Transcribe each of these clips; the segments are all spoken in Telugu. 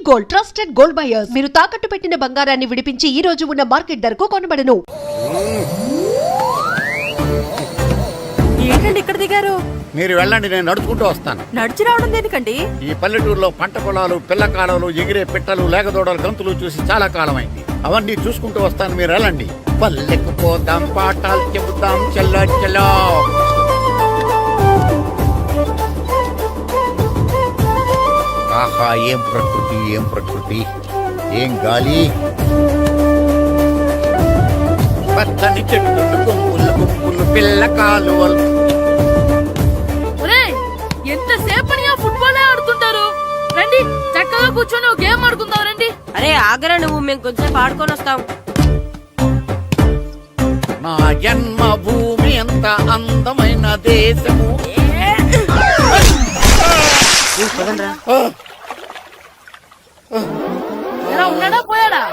Gold trusted gold buyers. మీరు తాకట్టు పెట్టిన బంగారాన్ని విడిపించి ఈ రోజు ఉన్న మార్కెట్ ధరకు కొనబడను. ఏంటండి ఇక్కడ దిగారు? మీరు వెళ్ళండి, నేను నడుచుకుంటూ వస్తాను. నడిచి రావడం దేనికండి? ఈ పల్లెటూరులో పంట పొలాలు, పిల్ల కాలాలు, ఎగిరే పిట్టలు, లేగదోడలు, గంతులు చూసి చాలా కాలం అయింది. అవన్నీ చూసుకుంటూ వస్తాను, మీరు వెళ్ళండి. పల్లెకు పోదాం, పాఠాలు చెబుతాం, చల్లో చల్లో. ఆహా, ఏం ప్రకృతి, ఏం ప్రకృతి, ఏం గాలి. పచ్చని చెట్లు, గుంపులు గుంపులు, పిల్ల కాలువలు. ఎంతసేపని ఆ ఫుట్బాల్ ఆడుతుంటారు? రండి, చక్కగా కూర్చొని ఒక గేమ్ ఆడుకుందాం రండి. అరే ఆగరా నువ్వు, మేము కొంచెం ఆడుకొని వస్తాం. నా జన్మ భూమి ఎంత అందమైన దేశము. ఎలా ఉన్నాడా, పోయాడా?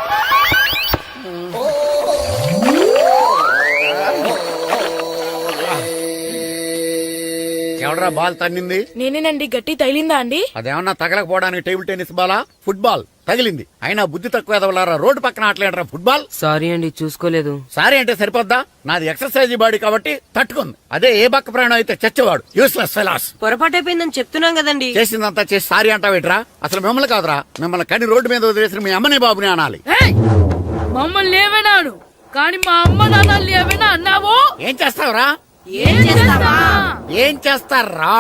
ఎవడరా బాల్ తన్నింది? నేనేనండి. గట్టి తగిలిందా అండి? అదేమన్నా తగలకపోవడానికి టేబుల్ టెన్నిస్ బాలా, ఫుట్బాల్ తగిలింది. అయినా బుద్ధి తక్కువ ఎదవలారా, రోడ్డు పక్కన ఆటలేడరా ఫుట్బాల్. సారీ అండి, చూసుకోలేదు. సారీ అంటే సరిపోద్దా? నాది ఎక్సర్సైజ్ బాడీ కాబట్టి తట్టుకుంది. అదే ఏ బక్క ప్రాణం అయితే చచ్చేవాడు. Useless fellas. పొరపాటు అయిపోయిందని చెప్తున్నాం కదండి. చేసిందంతా చేసి సారీ అంటావేట్రా? అసలు మిమ్మల్ని కాదురా, మిమ్మల్ని కని రోడ్డు మీద వదిలేసిన మీ అమ్మని బాబుని అనాలి. మమ్మల్ని ఏమైనాడు కానీ మా అమ్మ నాన్నల్ని ఏమైనా అన్నావో? ఏం చేస్తావురా? ఏం చేస్తావా? ఏం చేస్తారా?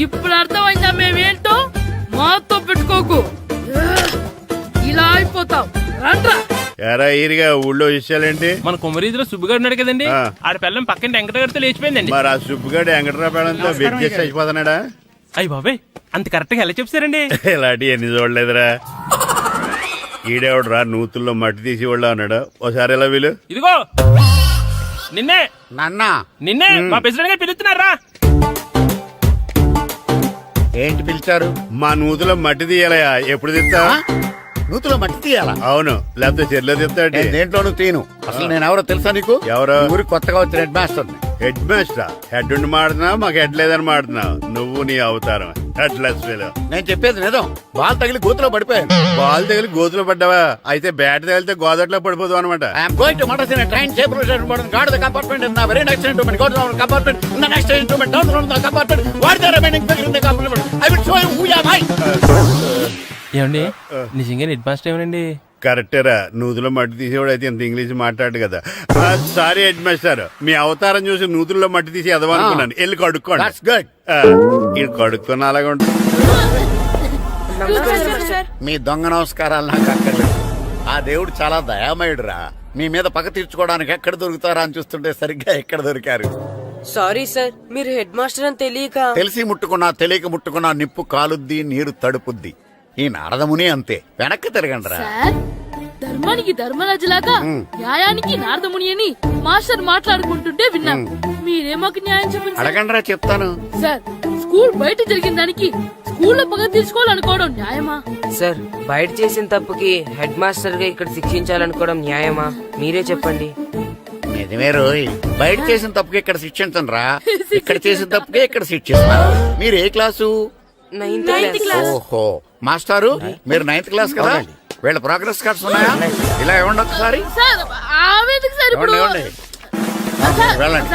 ఇప్పుడు అర్థమైందా మేమేంటో? మాతో పెట్టుకోకు, ఇలా అయిపోతాం. రండ్రా. ఎరా ఈరిగా ఊళ్ళో విషయాలేంటి? మన కుమరీధిలో సుబ్బుగాడు ఉన్నాడు కదండి, ఆడ పిల్లం పక్కన వెంకటగారితో లేచిపోయిందండి. మరి ఆ సుబ్బుగాడు వెంకటరాపేడంతో వెజ్జెస్ అయిపోతున్నాడా? అయ్యి బాబాయ్, అంత కరెక్ట్ గా ఎలా చెప్తారండి? ఇలాంటి ఎన్ని చూడలేదురా. ఈడేవడరా నూతుల్లో మట్టి తీసి వాళ్ళు అన్నాడు. ఓసారి ఎలా వీలు? ఇదిగో నిన్నే నాన్న, నిన్నే మా ప్రెసిడెంట్ గారు పిలుస్తున్నారా? ఏంటి పిలిచారు? మా నూతులో మట్టి తీయాలయా. ఎప్పుడు తీస్తా? నూతులో మట్టి తీయాలా? అవును, లేకపోతే చెర్లో తీస్తాడు. దేంట్లోనూ తీను. అసలు నేను ఎవరో తెలుసా నీకు? ఎవరో? ఊరికి కొత్తగా వచ్చిన head master. Head master? Head ఉండి మాడుతున్నావు, మాకు హెడ్ లేదని మాడుతున్నావు. నువ్వు నీ అవతారం హెడ్ లెస్ ఫెలో. నేను చెప్పేది నిజం. బాల్ తగిలి గోతులో పడిపోయాను. బాల్ తగిలి గోతులో పడ్డావా? అయితే బ్యాట్ తగిలితే గోదట్లో పడిపోదు అనమాట. I'm going to motor train table guard the compartment in the very next instrument. Go to the compartment in the next instrument. Down to the compartment. What the remaining figure in the compartment? I will show you who you are. ఏమండి నిజంగా హెడ్ మాస్టర్ ఏమనండి? కరెక్టేరా, నూతులో మట్టి తీసేవాడు అయితే ఇంత ఇంగ్లీష్ మాట్లాడు కదా. సారీ హెడ్ మాస్టర్, మీ అవతారం చూసి నూతుల్లో మట్టి తీసి ఎదవనుకున్నాను. వెళ్ళి కడుక్కోండి. ఇది కడుక్కున్న అలాగే ఉంటుంది. మీ దొంగ నమస్కారాలు నాకు అక్కర్లేదు. ఆ దేవుడు చాలా దయామయుడురా. మీ మీద పగ తీర్చుకోవడానికి ఎక్కడ దొరుకుతారా అని చూస్తుంటే సరిగ్గా ఎక్కడ దొరికారు. సారీ సార్, మీరు హెడ్ మాస్టర్ అని తెలియక. తెలిసి ముట్టుకున్నా తెలియక ముట్టుకున్నా నిప్పు కాలుద్ది, నీరు తడుపుద్ది. ఈ నారదముని అంతే. వెనక్కి తిరగండి రా. ధర్మానికి ధర్మరాజులాగా న్యాయానికి నారదముని అని మాస్టర్ మాట్లాడుకుంటుంటే విన్నాం. మీరే మాకు న్యాయం చెప్పండి. అడగండి రా, చెప్తాను. సార్, స్కూల్ బయట జరిగిన దానికి స్కూల్లో పగ తీసుకోవాలనుకోవడం న్యాయమా? సార్, బయట చేసిన తప్పుకి హెడ్ మాస్టర్ గా ఇక్కడ శిక్షించాలనుకోవడం న్యాయమా? మీరే చెప్పండి. నిజమే రోయ్, బయట చేసిన తప్పుకి ఇక్కడ శిక్షించండి రా. ఇక్కడ చేసిన తప్పుకే ఇక్కడ శిక్షిస్తున్నారు. మీరు ఏ క్లాసు? 9th class. ఓహో, మాస్టారు మీరు 9th క్లాస్ కదా? వీళ్ళ ప్రోగ్రెస్ కార్డ్స్ ఉన్నాయా? ఇలా ఇవ్వండి ఒకసారి. వెళ్ళండి.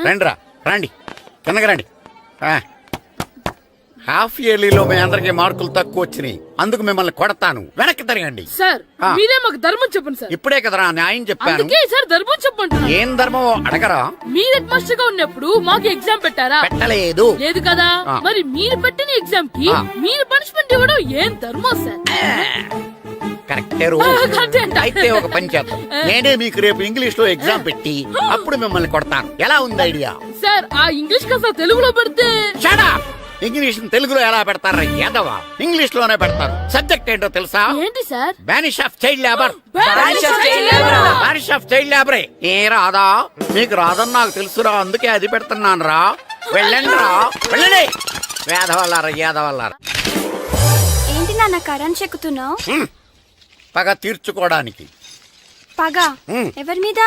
రండి రా, రండి, కిందకి రండి. హాఫ్ ఇయర్లీలో మీ అందరికి మార్కులు తక్కువ వచ్చినాయి, అందుకు మిమ్మల్ని కొడతాను. వెనక్కి తిరగండి. సార్, మీరే మాకు ధర్మం చెప్పండి సార్. ఇప్పుడే కదరా న్యాయం చెప్పాను. సార్, ధర్మం చెప్పండి. ఏం ధర్మం అడగరా? మీరు హెడ్ మాస్టర్ గా ఉన్నప్పుడు మాకు ఎగ్జామ్ పెట్టారా? పెట్టలేదు. లేదు కదా? మరి మీరు పెట్టిన ఎగ్జామ్ కి మీరు పనిష్మెంట్ ఇవ్వడం ఏం ధర్మం సార్? కరెక్టే. అయితే ఒక పని చేద్దాం, నేనే మీకు రేపు ఇంగ్లీష్ లో ఎగ్జామ్ పెట్టి అప్పుడు మిమ్మల్ని కొడతాను. ఎలా ఉంది ఐడియా? సార్, ఆ ఇంగ్లీష్ కాస్త తెలుగులో పెడితే. ఇంగ్లీష్ తెలుగులో ఎలా పెడతారా యాదవా? ఇంగ్లీష్ లోనే పెడతారు. సబ్జెక్ట్ ఏంటో తెలుసా? ఏంటి sir? Banish of child labour. Banish of child లేబరే. ఏ రాదా? మీకు రాదని నాకు తెలుసురా, అందుకే అది పెడుతున్నాను రా. వెళ్ళండి రా, వెళ్ళండి. వేదవల్లారా, యాదవల్లారా. ఏంటి నాన్న కరెంట్ చెక్కుతున్నావు? పగ తీర్చుకోవడానికి పగ ఉమ్. ఎవరి మీద?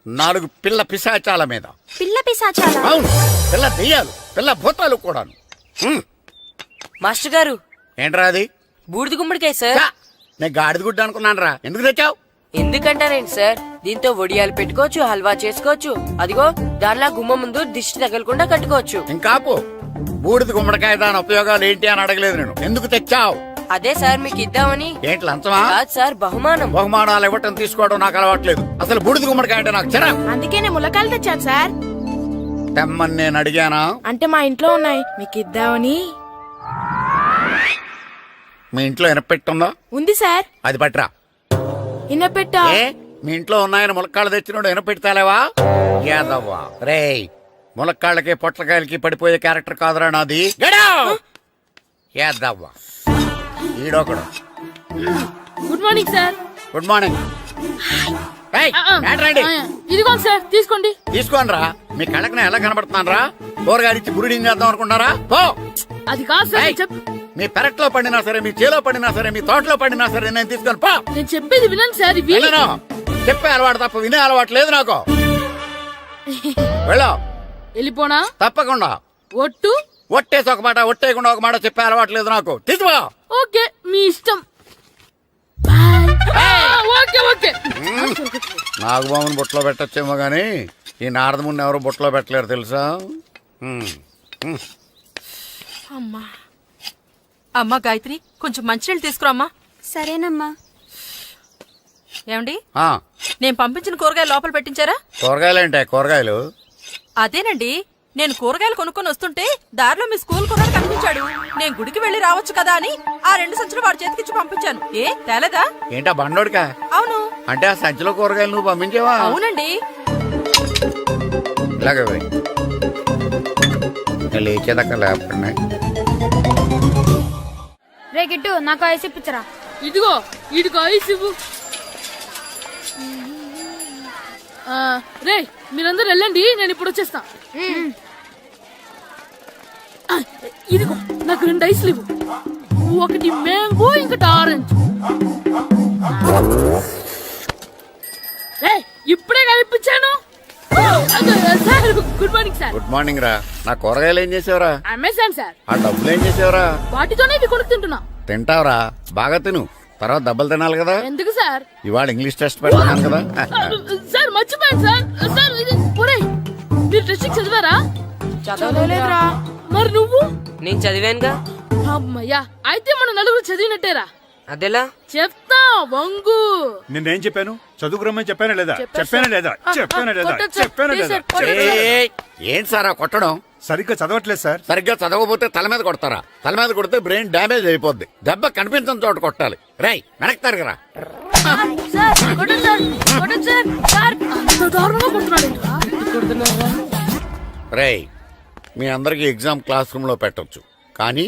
4 పిల్ల పిశాచాల మీద. పిల్ల పిశాచాల? అవును, పిల్ల దెయ్యాలు, పిల్ల భూతాలు కూడాను. ఉమ్. మాస్టర్ గారు ఏంట్రా అది? బూడిద గుమ్మడికాయ సార్. ఛా, నేను గాడిద గుడ్డ అనుకున్నాను రా. ఎందుకు తెచ్చావు? ఎందుకంటారేంటి సార్, దీంతో వడియాలు పెట్టుకోవచ్చు, హల్వా చేసుకోవచ్చు. అదిగో దానిలా గుమ్మ ముందు దిష్టి తగలకుండా కట్టుకోవచ్చు. ఇంకాపు, బూడిద గుమ్మడికాయ దాని ఉపయోగాలు ఏంటి అని అడగలేదు నేను. ఎందుకు తెచ్చావు? అదే సార్ మీకు ఇద్దామని. ఏంటి లంచమా? కాదు సార్, బహుమానం. బహుమానాలు ఇవ్వటం తీసుకోవడం నాకు అలవాట్లేదు. అసలు బూడిద గుమ్మడికాయ అంటే నాకు చిరా. అందుకే నేను ములకాయలు తెచ్చాను సార్. తెమ్మని నేను అడిగానా? అంటే మా ఇంట్లో ఉన్నాయి, మీకు ఇద్దామని. మీ ఇంట్లో ఎనపెట్టుందా? ఉంది సార్. అది పట్రా. ఇన్నపెట్టా? ఏ, మీ ఇంట్లో ఉన్నాయని ములక్కాళ్ళు తెచ్చినోడు ఎనపెడతాలేవా? యాదవ్వా రేయ్, ములక్కాళ్ళకి పొట్లకాయలకి పడిపోయే క్యారెక్టర్ కాదురా నాది. యాదవ్వా ఈడొకడు. Good morning sir. Good morning. ఏయ్, రండి ఇదిగోండి సార్, తీసుకోండి. తీసుకోనరా. మీ కళ్ళకి నేను ఎలా కనబడుతున్నాను రా? కూరగాయలిచ్చి బురిడింగ్ చేద్దాం అనుకున్నారా? పో. అది కాదు సార్, ఏయ్, మీ పెరట్లో పండినా సరే, మీ చేలో పండినా సరే, మీ తోటలో పండినా సరే నేను తీసుకొని పో. నేను చెప్పేది వినండి సార్. ఇవి వెళ్ళను. చెప్పే అలవాటు తప్ప వినే అలవాటు లేదు నాకు. వెళ్ళో. వెళ్ళిపోనా? తప్పకుండా. ఒట్టు? ఒట్టేసి ఒక మాట, ఒట్టేయకుండా ఒక మాట చెప్పే అలవాటు లేదు నాకు. తీసుకో. ఓకే, మీ ఇష్టం. బాయ్. Okay okay. నాగబాబుని బుట్టలో పెట్టచ్చేమో గాని ఈ నారదముని ఎవరు బుట్టలో పెట్టలేరు తెలుసా? అమ్మా గాయత్రి, కొంచెం మంచినీళ్ళు తీసుకురామ్మా. సరేనమ్మా. ఏమండి, ఆ, నేను పంపించిన కూరగాయలు లోపల పెట్టించారా? కూరగాయలేంటే కూరగాయలు? అదేనండి, నేను కూరగాయలు కొనుక్కొని వస్తుంటే దారిలో మీ స్కూల్ కుర్రాడు కనిపించాడు. నేను గుడికి వెళ్లి రావచ్చు కదా అని ఆ 2 సంచులు వాడి చేతికిచ్చి పంపించాను. ఏ తేలేదా? ఏంటా బండోడికా? అవును. అంటే ఆ సంచిలో కూరగాయలు నువ్వు పంపించావా? అవునండి. ఇలాగే పోయి లేచేదాకా లేకుండా. రే గిట్టు, నాకు ఐస్ ఇప్పించరా. ఇదిగో ఇదిగో ఐస్ ఇవ్వు. రే, మీరందరూ వెళ్ళండి, నేను ఇప్పుడు వచ్చేస్తా. ఇదిగో నాకు 2 ఐస్లు ఇవ్వు. ఒకటి మ్యాంగో, ఇంకటి ఆరెంజ్. ఇప్పుడే కనిపించాను. Sir good morning sir. Good morning రా. నా కూరగాయలు ఏం చేసావురా? Amazon sir. ఆ డబ్బులు ఏం చేసావురా? వాటితోనే ఇవి కొనుక్కు తింటున్నా. తింటావురా, బాగా తిను. తర్వాత డబ్బులు తినాలి కదా. ఎందుకు సార్? ఇవాళ ఇంగ్లీష్ టెస్ట్ పెడతాను కదా. సార్ మర్చిపోయాను సార్. సార్ ఇది ఒరేయ్, మీరు టెస్టింగ్ చదివారా? చదవలేదురా. మరి నువ్వు? నేను చదివానుగా. అమ్మయ్యా, అయితే మన నలుగురు చదివినట్టేరా. అదెలా? చెప్తా వంగు. నేనేం చెప్పాను? చదువుకురమ్మని చెప్పానా లేదా? చెప్పానా లేదా? ఏంటి సార్ ఆ కొట్టడం? సరిగ్గా చదవట్లేదు సార్. సరిగ్గా చదవకపోతే తల మీద కొడతారా? తల మీద కొడితే బ్రెయిన్ డ్యామేజ్ అయిపోద్ది. దెబ్బ కనిపించని చోట కొట్టాలి. రేయ్, వెనక్కి తరగరా. రేయ్, మీ అందరికి ఎగ్జామ్ క్లాస్ రూమ్ లో పెట్టొచ్చు, కానీ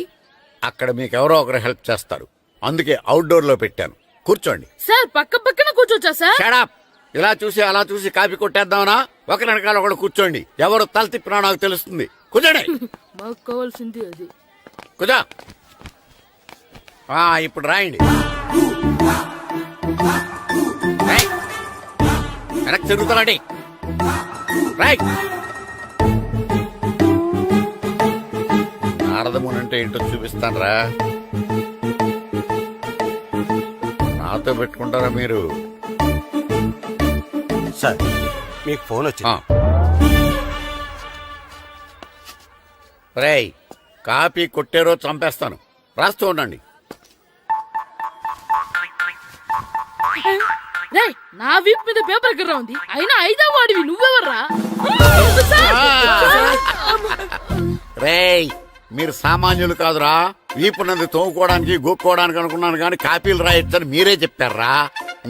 అక్కడ మీకు ఎవరో ఒకరు హెల్ప్ చేస్తారు. అందుకే అవుట్డోర్ లో పెట్టాను. కూర్చోండి. సార్ పక్క పక్కన కూర్చోచ్చా సార్? షడప్. ఇలా చూసి అలా చూసి కాపీ కొట్టేద్దామనా? ఒకరి వెనకాల ఒకడు కూర్చోండి. ఎవరు తల తిప్పినా నాకు తెలుస్తుంది. కూర్చోండి. మాకు కావాల్సింది అది. కూర్చో. ఇప్పుడు రాయండి. రేయ్, వెనక్కి తిరుగుతారండి. రైట్. నారదముని అంటే ఏంటో చూపిస్తాను రా. నాతో పెట్టుకుంటారా మీరు? సార్, మీకు ఫోన్ వచ్చింది. రేయ్, కాపీ కొట్టారో చంపేస్తాను. రాస్తూ ఉండండి. రే, నా వీప్ మీద పేపర్ ఎక్కడ ఉంది? అయినా 5వ వాడివి నువ్వెవర్రా? రేయ్, మీరు సామాన్యులు కాదురా. వీపున్నది తోముకోవడానికి గోక్కోవడానికి అనుకున్నాను కానీ కాపీలు రాయొచ్చని మీరే చెప్పారా.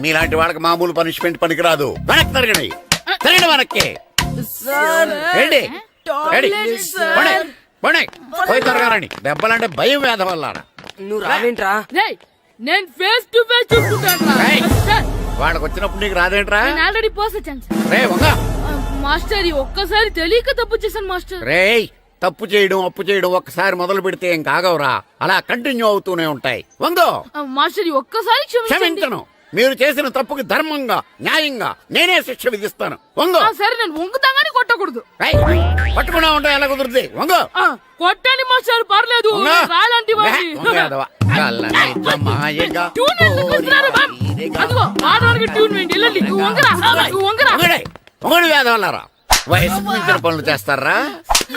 మీలాంటి వాళ్ళకి మామూలు పనిష్మెంట్ పనికిరాదు. వెనక్కి తిరగండి. తిరగండి వెనక్కి. ఏంటి? పోయి తిరగారండి. దెబ్బలంటే భయం వేద వల్ల. నువ్వు రావేంట్రా? నేను ఫేస్ టు ఫేస్ చూసుకుంటాను. వాళ్ళకి వచ్చినప్పుడు నీకు రాదేంట్రా? నేను ఆల్రెడీ పోస్ వచ్చాను సార్. రే వంగ. మాస్టర్, ఒక్కసారి తెలియక తప్పు చేశాను మాస్టర్. రేయ్, తప్పు చేయడం అప్పు చేయడం ఒక్కసారి మొదలు పెడితే ఏం కాగవరా. అలా కంటిన్యూ అవుతూనే ఉంటాయి. వందో. మాస్టర్, ఒక్కసారి క్షమించండి. క్షమించను. మీరు చేసిన తప్పుకి ధర్మంగా న్యాయంగా నేనే శిక్ష విధిస్తాను. వంగు. సరే నేను వంగుతాగాని కొట్టకూడదు. ఏయ్, పట్టుకున్నా ఉంటే ఎలా కుదురుద్ది? వంగు. కొట్టండి మాస్టర్ పర్లేదు. వంగు. రాలంటి వాడిని. వంగు యాదవ. కళ్ళనిజ మాయగా ట్యూన్ ఎందుకు వస్తున్నారు, మ్యామ్? అదిగో ఆడవాళ్ళకి ట్యూన్ వేయండి. వెళ్ళండి. నువ్వు వంగరా, నువ్వు వంగరా. వంగడు యాదవలారా. వయసుకు మించిన పనులు చేస్తారా?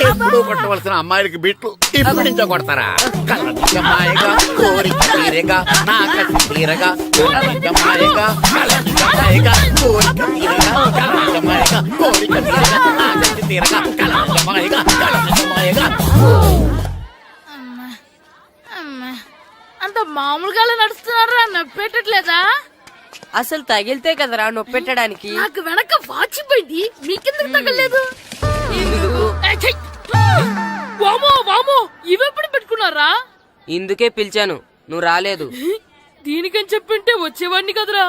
ఎప్పుడు కొట్టవలసిన అమ్మాయిలకి బిట్లు ఇప్పుడు నుంచో కొడతారా? కళ్ళనిజ మాయగా కోరిక తీరగా నా కసి తీరగా కళ్ళనిజ మాయగా కళ్ళనిజ మాయగా కోరిక తీరగా కళ్ళనిజ మాయగా కోరిక తీరగా నా కసి తీరగా కళ్ళనిజ మాయగా కళ్ళనిజ మాయగా. అంత మామూలుగా నడుస్తున్నారా? నప్పెట్టట్లేదా? అసలు తగిలితే కదరా నొప్పెట్టడానికి. నాకు వెనక వాచిపోయింది, మీకెందుకు తగలేదు? వామో వామో, ఇవెప్పుడు పెట్టుకున్నారా? ఇందుకే పిలిచాను, నువ్వు రాలేదు. దీనికని చెప్పింటే వచ్చేవాడిని కదరా.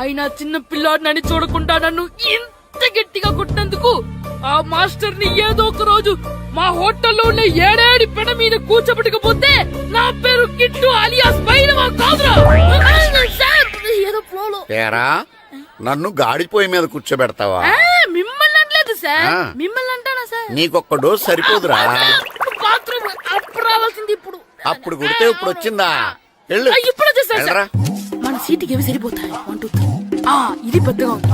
అయినా చిన్న పిల్లాడినని చూడకుండా నన్ను ఇంత గట్టిగా కొట్టినందుకు ఆ మాస్టర్ ని ఏదో ఒక రోజు మా హోటల్లో ఉన్న ఏడేడి పెడ మీద కూర్చోబెట్టకపోతే నా పేరు కిట్టు అలియాస్ బైరవా కాదురా. సార్, ఏదో ఫ్లోలో. తేరా నన్ను గాడిపోయి మీద కూర్చోబెడతావా? మిమ్మల్ని అనలేదు సార్. ఆ. మిమ్మల్ని అంటానా సార్? నీకొక్క డోస్ సరిపోదురా? బాత్రూమ్ అప్పుడు రావాల్సింది ఇప్పుడు. అప్పుడు కుడితే ఇప్పుడు వచ్చిందా? వెళ్ళు. ఇప్పుడు వచ్చేసారు సార్. వెళ్ళరా. మన సీటుకి ఏవి సరిపోతాయి? 1 2 3. ఇది పెద్దగా ఉంది.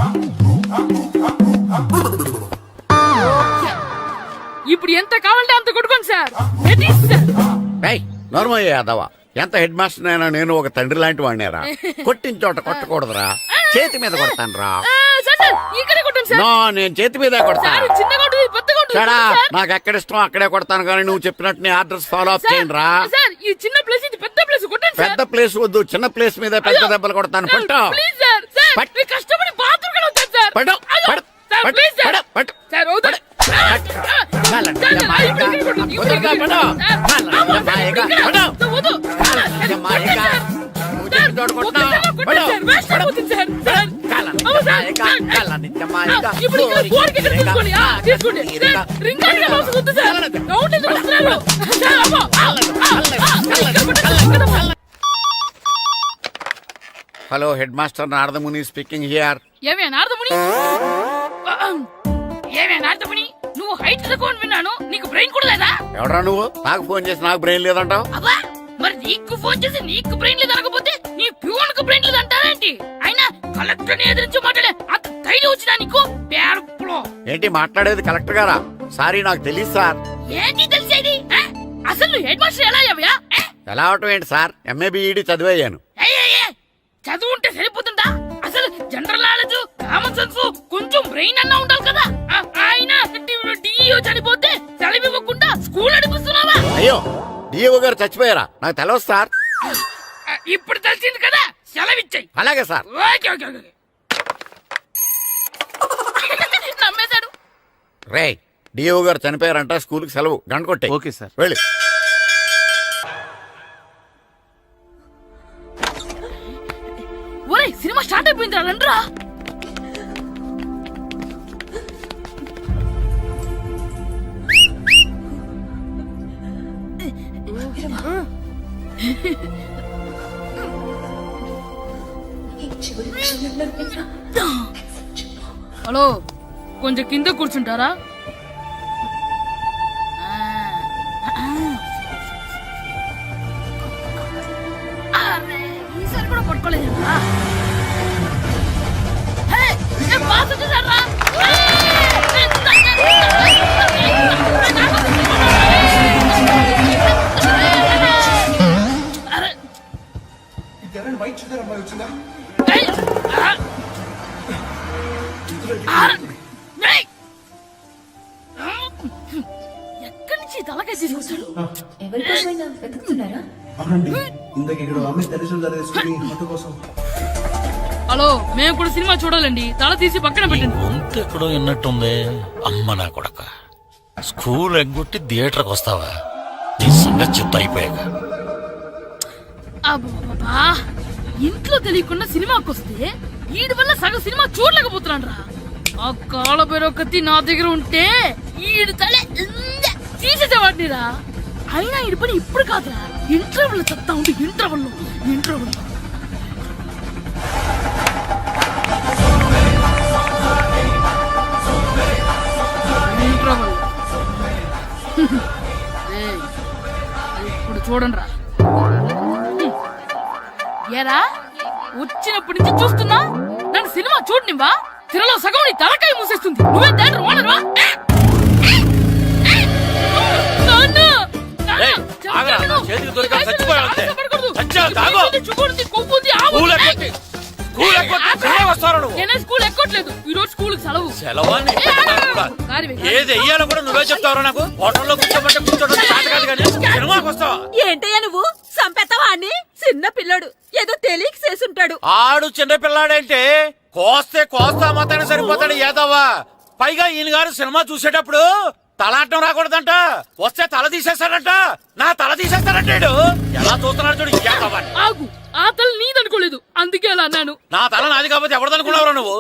ఇప్పుడు ఎంత కావాలంటే అంత కొట్టుకోండి సార్. Ready sir. ఏయ్, నోర్మయ్య యాదవ, ఎంత హెడ్ మాస్టర్ అయినా నేను ఒక తండ్రి లాంటి వాడినేరా. కొట్టిన చోట కొట్టకూడదురా, చేతి మీద కొడతాను రా. సార్ సార్, ఇక్కడే కొట్టండి సార్. నో, నేను చేతి మీదే కొడతా. సార్, చిన్నగా ఉంటుంది, పెద్దగా ఉంటుంది చెడా, సార్. నాకు ఎక్కడ ఇష్టం అక్కడే కొడతాను, కానీ నువ్వు చెప్పినట్టు నీ ఆర్డర్స్ ఫాలో అప్ సార్, చేయండి రా. సార్, ఈ చిన్న ప్లేస్ ఇది పెద్ద ప్లేస్ కొట్టండి సార్. పెద్ద ప్లేస్ వద్దు, చిన్న ప్లేస్ మీద పెద్ద దెబ్బలు కొడతాను. పట్టు. Please sir. సార్, పట్టు. మీరు కష్టపడి బాత్రూమ్ కూడా వచ్చారు సార్. పట్టు. అయ్యో, పట్టు. సార్, పట్టు. Please sir. పట్టు. పట్టు. సార్, వద్దు. కళ్ళనిజ మాయగా కుదురుగా పడు. కళ్ళనిజ మాయగా పడు. కళ్ళనిజ మాయగా నువ్వు చెప్పిన చోట కొట్టినా. పడు. పడు. కళ్ళనిజ మాయగా కళ్ళనిజ మాయగా కోరిక తీరగా నా కసి తీరగా కళ్ళనిజ hello, head master Naradamuni speaking here. ఏమే నారదముని, ఏమే నారదముని, నువ్వు హైట్ తక్కువ విన్నాను, నీకు బ్రెయిన్ కూడా లేదా? ఎవడ్రా నువ్వు? నాకు ఫోన్ చేసి నాకు బ్రెయిన్ లేదంటావు? అబ్బా, మరి నీకు ఫోన్ చేసి నీకు బ్రెయిన్ లేదు అనకపోతే నీ ప్యూన్ కు బ్రెయిన్ లేదు అంటారేంటి? అయినా కలెక్టర్ ని ఎదిరించి మాట్లాడే అంత ధైర్యం వచ్చినా నీకు? పేర్పులో ఏంటి మాట్లాడేది? కలెక్టర్ గారా? సారీ, నాకు తెలియదు సార్. ఏంటి తెలిసేది? అసలు నువ్వు హెడ్ మాస్టర్ ఎలా అయ్యావయ్యా? ఎలా అవటం ఏంటి సార్? MA B Ed చదివయ్యాను. చదువు ఉంటే సరిపోతుందా? అసలు జనరల్ నాలెడ్జ్, కామన్ సెన్స్, కొంచెం బ్రెయిన్ అన్నా ఉండాలి కదా. ఆయన డిఇఓ చనిపోతే సెలవు ఇవ్వకుండా స్కూల్ నడిపిస్తున్నావా? అయ్యో, డిఓ గారు చచ్చిపోయారా? నాకు తెలవదు సార్. ఇప్పుడు తెలిసింది కదా, సెలవిచ్చాయి. అలాగే సార్. Okay okay okay. నమ్మేశాడు. రే, డిఓ గారు చనిపోయారంట, స్కూల్ కి సెలవు, గంట కొట్టే. Okay sir. వెళ్ళి. ఒరేయ్, సినిమా స్టార్ట్ అయిపోయిందిరా, రండ్రా. హలో, కొంచెం కింద కూర్చుంటారా? ఈసారి కూడా పట్టుకోలేదు. ఎక్కడి నుంచి తలకాయ తీసుకొచ్చాడు? ఎవరికోసమైనా వెతుకుతున్నారా? హలో, మేము కూడా సినిమా చూడాలండి, తల తీసి పక్కన పెట్టండి. గొంతు ఎక్కడో విన్నట్టుంది. అమ్మ నా కొడక, స్కూల్ ఎగ్గొట్టి థియేటర్కి వస్తావా? నీ సంగతి చెప్తా అయిపోయాక. అబ్బా, ఇంట్లో తెలియకుండా సినిమాకి వస్తే వీడి వల్ల సగం సినిమా చూడలేకపోతున్నాను రా. ఆ కాళ్ళ బెరొకతి నా దగ్గర ఉంటే ఈడు తలే తీసేసేవాడిని రా. అయినా ఈడి పని ఇప్పుడు కాదురా, ఇంటర్వెల్ చెప్తా ఉంటే ఇంటర్వెల్ చూడండిరా. ఏరా వచ్చినప్పటి నుంచి చూస్తున్నా నన్ను సినిమా చూడనివ్వా. తిరలో సగం నీ తలకాయ మూసేస్తుంది. నువ్వే దాని ఓనర్వా? నేనే స్కూల్ ఎక్కట్లేదు. ఈ రోజు స్కూల్ సెలవు. ఏది వెయ్యాలో కూడా నువ్వే చెప్తావు. నాకు హోటల్లో కూర్చోబట్టే కూర్చోడం కాదు కానీ సినిమాకి వస్తావా? ఏంటయ్యా నువ్వు సంపెత్తవా అని? చిన్న పిల్లడు ఏదో తెలియక చేసుంటాడు. ఆడు చిన్న పిల్లాడంటే కోస్తే కోస్తా మాత్రమే సరిపోతాడు ఏదవ్వా. పైగా ఈయన గారు సినిమా చూసేటప్పుడు తలాటం రాకూడదంట. వస్తే తల తీసేస్తాడంట. నా తల తీసేస్తాడంటాడు. ఎలా చూస్తున్నాడు చూడు. ఆగు, ఆ తల నీదనుకోలేదు అందుకే అలా అన్నాను. నా తల నాది కాబట్టి ఎవరిదనుకున్నావురా నువ్వు?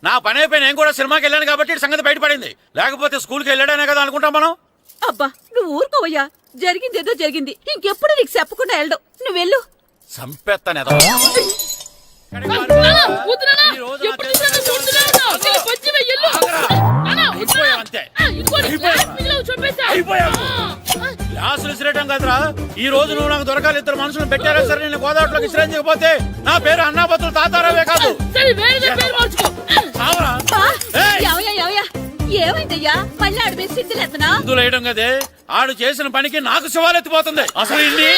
నా పని అయిపోయి నేను కూడా సినిమాకి వెళ్ళాను కాబట్టి ఈ సంగతి బయటపడింది. లేకపోతే స్కూల్కి వెళ్ళాడనే కదా అనుకుంటాం మనం. అబ్బా నువ్వు ఊరుకోవయ్యా. జరిగింది ఏదో జరిగింది. ఇంకెప్పుడు నీకు చెప్పకుండా వెళ్ళడం. నువ్వు వెళ్ళు. సంపెత్తనే గ్లాసులు విసిరేయటం కదరా. ఈ రోజు నువ్వు నాకు దొరకాలి. ఇద్దరు మనుషులు పెట్టారా సరే నేను గోదావరిలోకి విసిరించకపోతే నా పేరు అన్నాపతులు తాతారావే కాదు. ఏమైందయ్యా మళ్ళీ ఆడు మీద సిద్ధులేతనా? వేయడం కదే ఆడు చేసిన పనికి నాకు శివాలెత్తిపోతుంది. అసలు ఇన్ని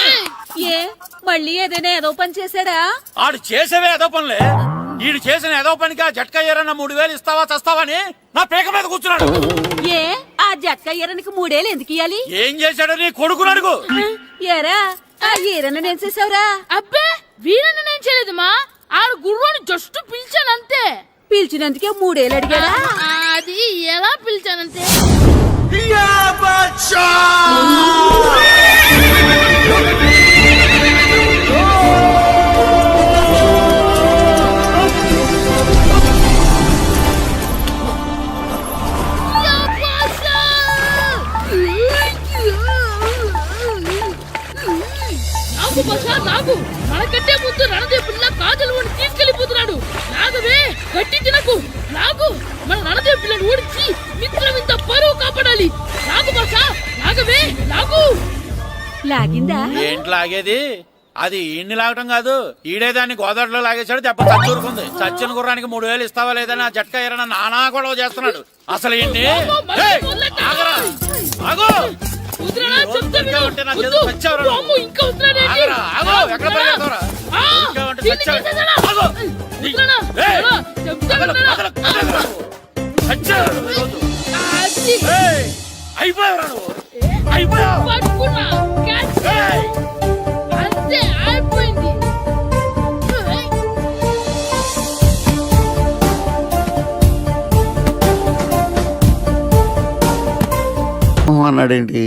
ఏ మళ్ళీ ఏదైనా ఏదో పని చేశాడా? ఆడు చేసేవే ఏదో పనులే. ఈడు చేసిన ఏదో పనికి ఆ జట్కా ఏరన్న 3000 ఇస్తావా చస్తావని నా పేక మీద కూర్చున్నాడు. ఏ ఆ జట్కా ఈరనికి 3 ఏళ్ళు ఎందుకు ఇయ్యాలి? ఏం చేశాడో నీ కొడుకుని అడుగు. ఏరా ఆ ఈరన్న నేను చేసావురా? అబ్బే వీరన్న నేను చేయలేదమ్మా. ఆడు గుర్రాన్ని జస్ట్ పిలిచానంతే. పిలిచినందుకే 3 ఏళ్ళు అడిగాడా? అది ఎలా పిలిచానంతే. నాగు మనకంటే ముందు రణదేవ్ పిల్ల కాజల్ ఓడి తీసుకెళ్లిపోతున్నాడు. నాగవే గట్టి తినకు. నాగు మన రణదేవ్ పిల్లని ఓడించి మిత్రం ఇంత పరువు కాపాడాలి. నాగు భాష నాగవే నాగు. లాగిందా? ఏంటి లాగేది? అది ఈయన్ని లాగటం కాదు. ఈడే దాన్ని గోదావరిలో లాగేశాడు. దెబ్బ చచ్చూరుకుంది. చచ్చిన గుర్రానికి 3000 ఇస్తావా లేదని ఆ జట్కా ఏరన్నా నానా గొడవ చేస్తున్నాడు. అసలు ఏంటి? అన్నాడేంటి?